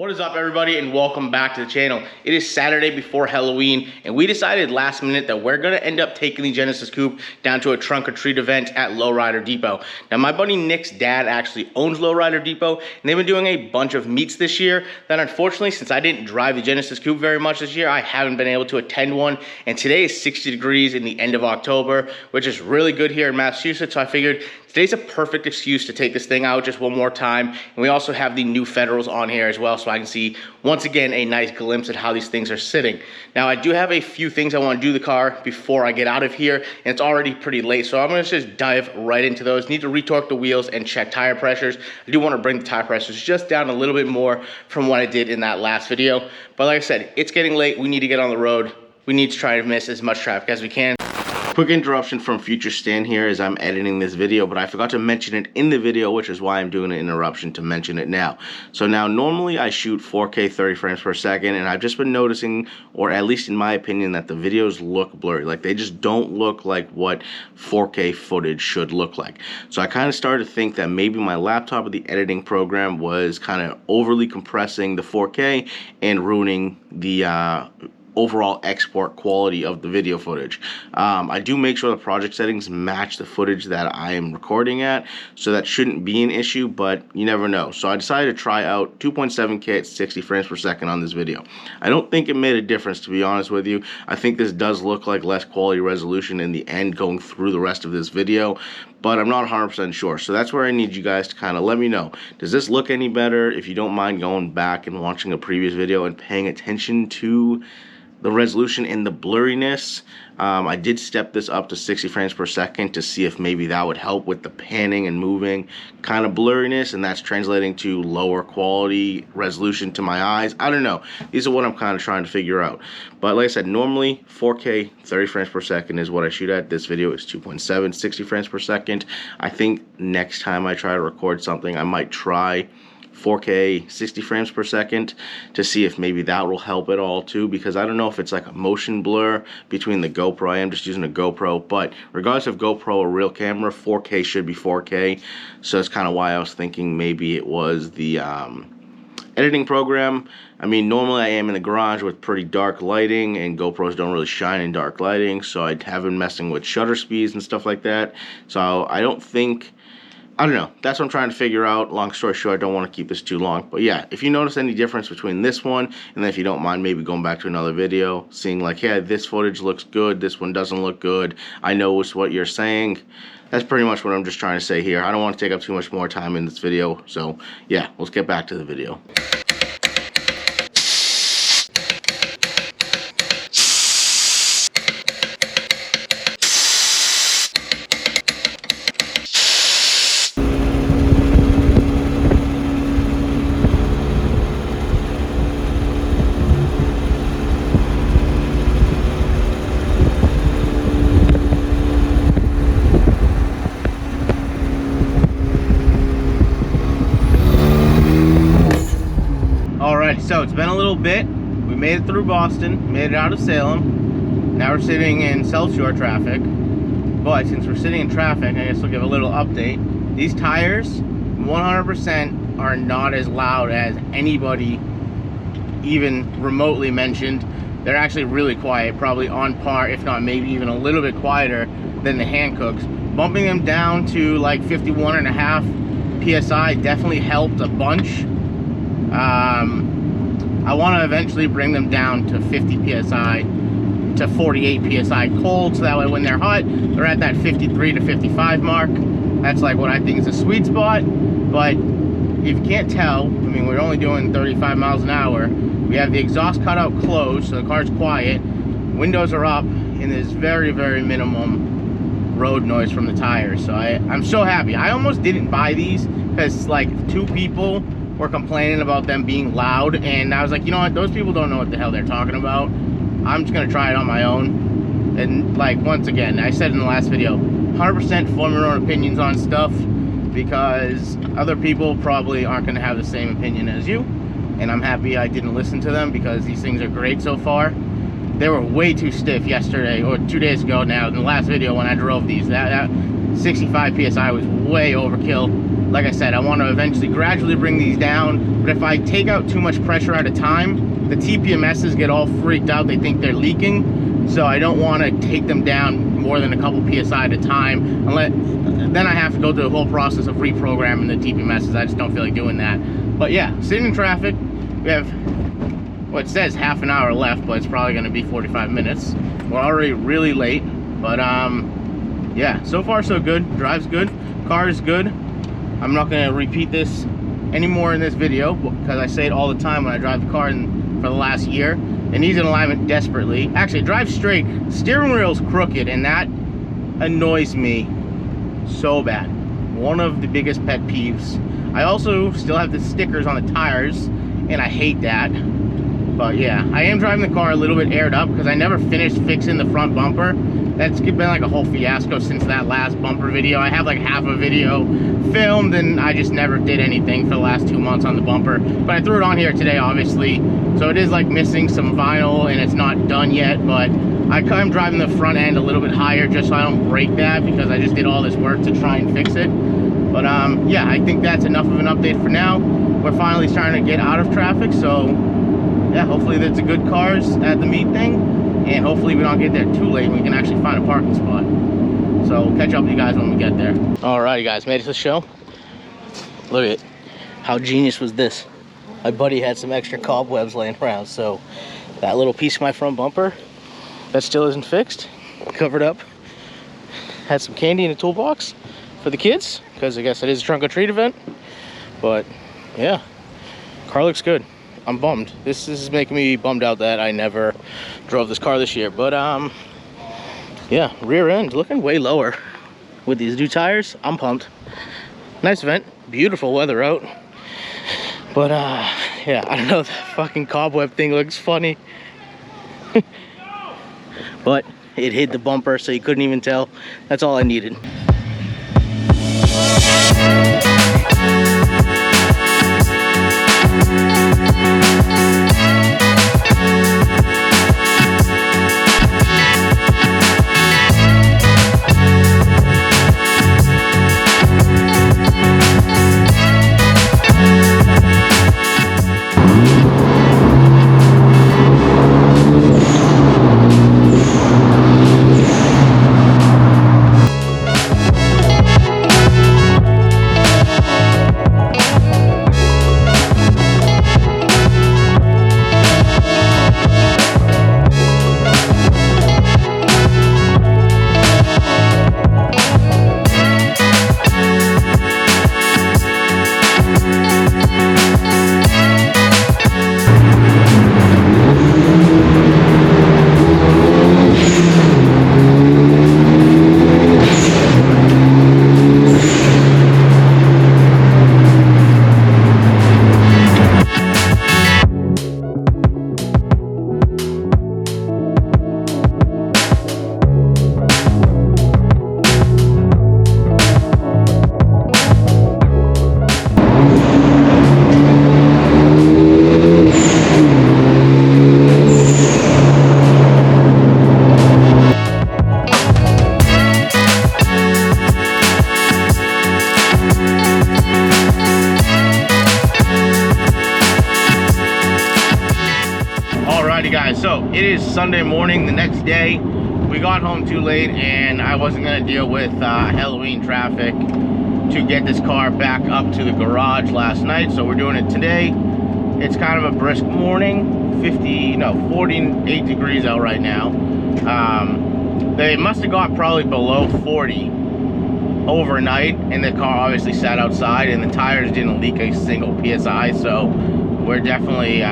What is up, everybody, and welcome back to the channel. It is Saturday before Halloween, and we decided last minute that we're gonna end up taking the Genesis Coupe down to a trunk or treat event at Lowrider Depot. Now, my buddy Nick's dad actually owns Lowrider Depot, and they've been doing a bunch of meets this year that, unfortunately, since I didn't drive the Genesis Coupe very much this year, I haven't been able to attend one. And today is 60 degrees in the end of October, which is really good here in Massachusetts, so I figured today's a perfect excuse to take this thing out just one more time. And we also have the new Federals on here as well, so I can see, once again, a nice glimpse at how these things are sitting. Now, I do have a few things I want to do to the car before I get out of here, and it's already pretty late, so I'm going to just dive right into those. Need to retorque the wheels and check tire pressures. I do want to bring the tire pressures just down a little bit more from what I did in that last video. But like I said, it's getting late. We need to get on the road. We need to try to miss as much traffic as we can. Quick interruption from future Stan here as I'm editing this video, but I forgot to mention it in the video, which is why I'm doing an interruption to mention it now. So now, normally I shoot 4K 30 frames per second, and I've just been noticing, or at least in my opinion, that the videos look blurry. Like, they just don't look like what 4K footage should look like. So I kind of started to think that maybe my laptop or the editing program was kind of overly compressing the 4K and ruining the overall export quality of the video footage. I do make sure the project settings match the footage that I am recording at, so that shouldn't be an issue, but you never know. So I decided to try out 2.7K at 60 frames per second on this video. I don't think it made a difference, to be honest with you. I think this does look like less quality resolution in the end going through the rest of this video, but I'm not 100% sure. So that's where I need you guys to kind of let me know. Does this look any better? If you don't mind going back and watching a previous video and paying attention to the resolution and the blurriness. I did step this up to 60 frames per second to see if maybe that would help with the panning and moving kind of blurriness, and that's translating to lower quality resolution to my eyes. I don't know. These are what I'm kind of trying to figure out. But like I said, normally 4K 30 frames per second is what I shoot at. This video is 2.7, 60 frames per second. I think next time I try to record something, I might try 4K 60 frames per second to see if maybe that will help at all too, because I don't know if it's like a motion blur between the GoPro. I am just using a GoPro, but regardless of GoPro or real camera, 4K should be 4K. So that's kind of why I was thinking maybe it was the editing program. I mean, normally I am in the garage with pretty dark lighting, and GoPros don't really shine in dark lighting, so I have been messing with shutter speeds and stuff like that. So I don't know. That's what I'm trying to figure out. Long story short, I don't want to keep this too long. But yeah, if you notice any difference between this one, and then if you don't mind maybe going back to another video, seeing like, yeah, this footage looks good, this one doesn't look good, I know it's what you're saying. That's pretty much what I'm just trying to say here. I don't want to take up too much more time in this video. So yeah, let's get back to the video. So it's been a little bit. We made it through Boston, made it out of Salem. Now we're sitting in South Shore traffic. But since we're sitting in traffic, I guess we'll give a little update. These tires, 100% are not as loud as anybody even remotely mentioned. They're actually really quiet, probably on par, if not maybe even a little bit quieter than the Hancooks. Bumping them down to like 51.5 PSI definitely helped a bunch. I want to eventually bring them down to 50 PSI to 48 PSI cold, so that way when they're hot, they're at that 53 to 55 mark. That's like what I think is a sweet spot. But if you can't tell, I mean, we're only doing 35 miles an hour. We have the exhaust cutout closed, so the car's quiet. Windows are up, and there's very, very minimum road noise from the tires. So I'm so happy. I almost didn't buy these because like 2 people were complaining about them being loud, and I was like, you know what, those people don't know what the hell they're talking about. I'm just gonna try it on my own. And like, once again, I said in the last video, 100% form your own opinions on stuff, because other people probably aren't gonna have the same opinion as you, and I'm happy I didn't listen to them because these things are great so far. They were way too stiff yesterday, or 2 days ago now, in the last video when I drove these. That 65 PSI was way overkill. like I said, I want to eventually gradually bring these down. But if I take out too much pressure at a time, the TPMSs get all freaked out. They think they're leaking. So I don't want to take them down more than a couple PSI at a time. Then I have to go through the whole process of reprogramming the TPMSs. I just don't feel like doing that. But yeah, sitting in traffic. We have, well, it says half an hour left, but it's probably going to be 45 minutes. We're already really late. But yeah, so far so good. Drive's good. Car is good. I'm not going to repeat this anymore in this video because I say it all the time when I drive the car for the last year. It needs an alignment desperately. Actually, it drives straight. Steering wheel's crooked, and that annoys me so bad. One of the biggest pet peeves. I also still have the stickers on the tires, and I hate that. But yeah, I am driving the car a little bit aired up because I never finished fixing the front bumper. That's been like a whole fiasco since that last bumper video. I have like half a video filmed and I just never did anything for the last 2 months on the bumper. But I threw it on here today, obviously. So it is like missing some vinyl and it's not done yet, but I'm driving the front end a little bit higher just so I don't break that because I just did all this work to try and fix it. But yeah, I think that's enough of an update for now. We're finally starting to get out of traffic, so yeah, hopefully there's a good cars at the meet thing. And hopefully we don't get there too late and we can actually find a parking spot. So we'll catch up with you guys when we get there. Alrighty guys, made it to the show. Look at it. How genius was this? My buddy had some extra cobwebs laying around, so that little piece of my front bumper that still isn't fixed, covered up. Had some candy in a toolbox for the kids, because I guess it is a trunk or treat event. But yeah, car looks good. I'm bummed. This is making me bummed out that I never drove this car this year. But yeah, rear end looking way lower with these new tires. I'm pumped. Nice event, beautiful weather out. But yeah, I don't know, the fucking cobweb thing looks funny. But it hit the bumper so you couldn't even tell. That's all I needed. Guys, so it is Sunday morning, the next day. We got home too late and I wasn't going to deal with Halloween traffic to get this car back up to the garage last night, so we're doing it today. It's kind of a brisk morning, 48 degrees out right now. They must have got probably below 40 overnight and the car obviously sat outside and the tires didn't leak a single PSI, so we're definitely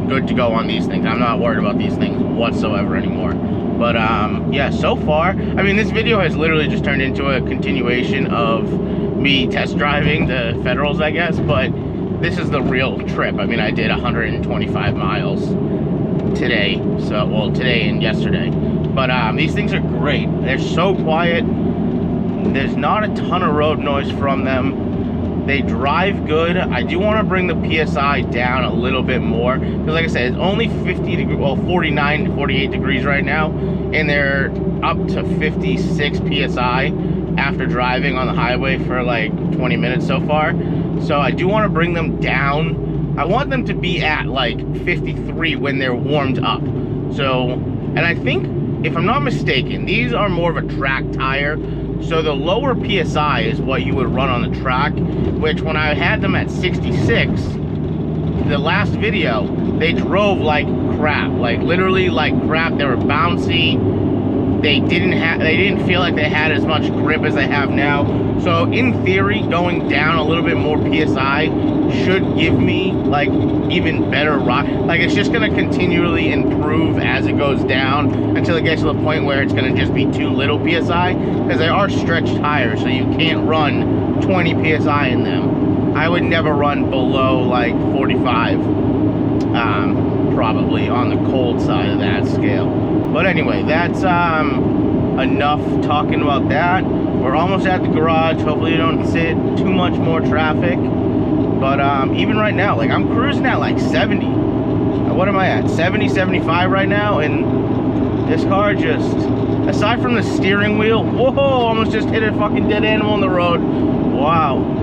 good to go on these things. I'm not worried about these things whatsoever anymore. But yeah, so far, I mean, this video has literally just turned into a continuation of me test driving the Federals, I guess, but this is the real trip. I mean, I did 125 miles today, so, well, today and yesterday. But these things are great. They're so quiet. There's not a ton of road noise from them. They drive good. I do want to bring the PSI down a little bit more because, like I said, it's only 50 degrees, well, 49 to 48 degrees right now, and they're up to 56 PSI. after driving on the highway for like 20 minutes so far. So I do want to bring them down. I want them to be at like 53 when they're warmed up. So, and I think, if I'm not mistaken, these are more of a track tire. So the lower PSI is what you would run on the track, which when I had them at 66, the last video, they drove like crap, like literally like crap. They were bouncy. They didn't feel like they had as much grip as they have now. So in theory, going down a little bit more PSI should give me like even better ride. Like it's just gonna continually improve as it goes down until it gets to the point where it's gonna just be too little PSI, because they are stretched tires, so you can't run 20 PSI in them. I would never run below like 45, probably on the cold side of that scale. But anyway, that's enough talking about that. We're almost at the garage. Hopefully you don't see too much more traffic. But even right now, like I'm cruising at like 70. What am I at? 70, 75 right now, and this car just, aside from the steering wheel, whoa, almost just hit a fucking dead animal on the road. Wow.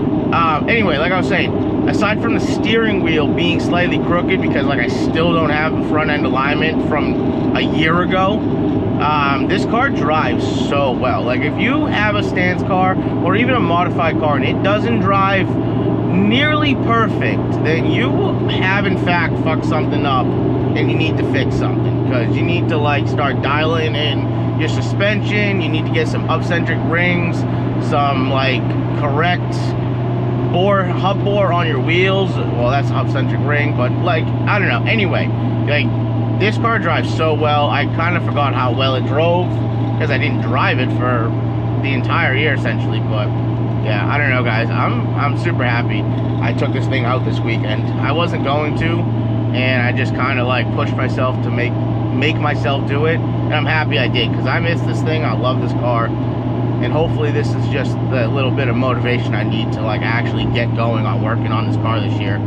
Anyway, like I was saying, aside from the steering wheel being slightly crooked because like I still don't have the front end alignment from a year ago, this car drives so well. Like if you have a stance car or even a modified car and it doesn't drive nearly perfect, then you have in fact fucked something up and you need to fix something, because you need to like start dialing in your suspension. You need to get some hub-centric rings, some like correct hub bore on your wheels. Well, that's a hub-centric ring, but like I don't know. Anyway, like this car drives so well. I kind of forgot how well it drove because I didn't drive it for the entire year essentially. But yeah, I don't know, guys. I'm super happy I took this thing out this weekend. I wasn't going to, and I just kind of like pushed myself to make myself do it, and I'm happy I did, because I miss this thing. I love this car. And hopefully this is just the little bit of motivation I need to like actually get going on working on this car this year,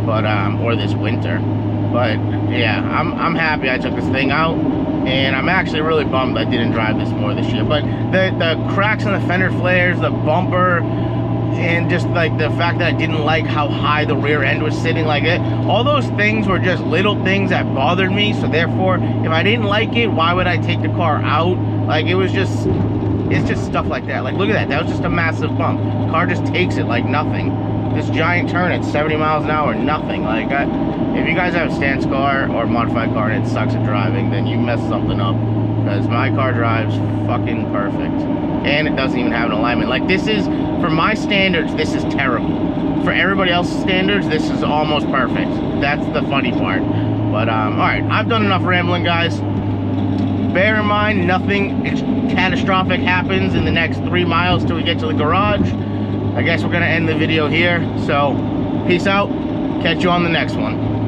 but or this winter. But yeah, I'm happy I took this thing out, and I'm actually really bummed I didn't drive this more this year. But the cracks in the fender flares, the bumper, and just like the fact that I didn't like how high the rear end was sitting, like it, all those things were just little things that bothered me. So therefore, if I didn't like it, why would I take the car out? Like it's just stuff like that. Like look at that, that was just a massive bump. The car just takes it like nothing. This giant turn at 70 miles an hour, nothing. Like if you guys have a stance car or a modified car and it sucks at driving, then you messed something up, because my car drives fucking perfect, and it doesn't even have an alignment. Like this is, for my standards, this is terrible. For everybody else's standards, this is almost perfect. That's the funny part. But all right, I've done enough rambling, guys. Bear in mind, nothing catastrophic happens in the next 3 miles till we get to the garage. I guess we're gonna end the video here. So peace out, catch you on the next one.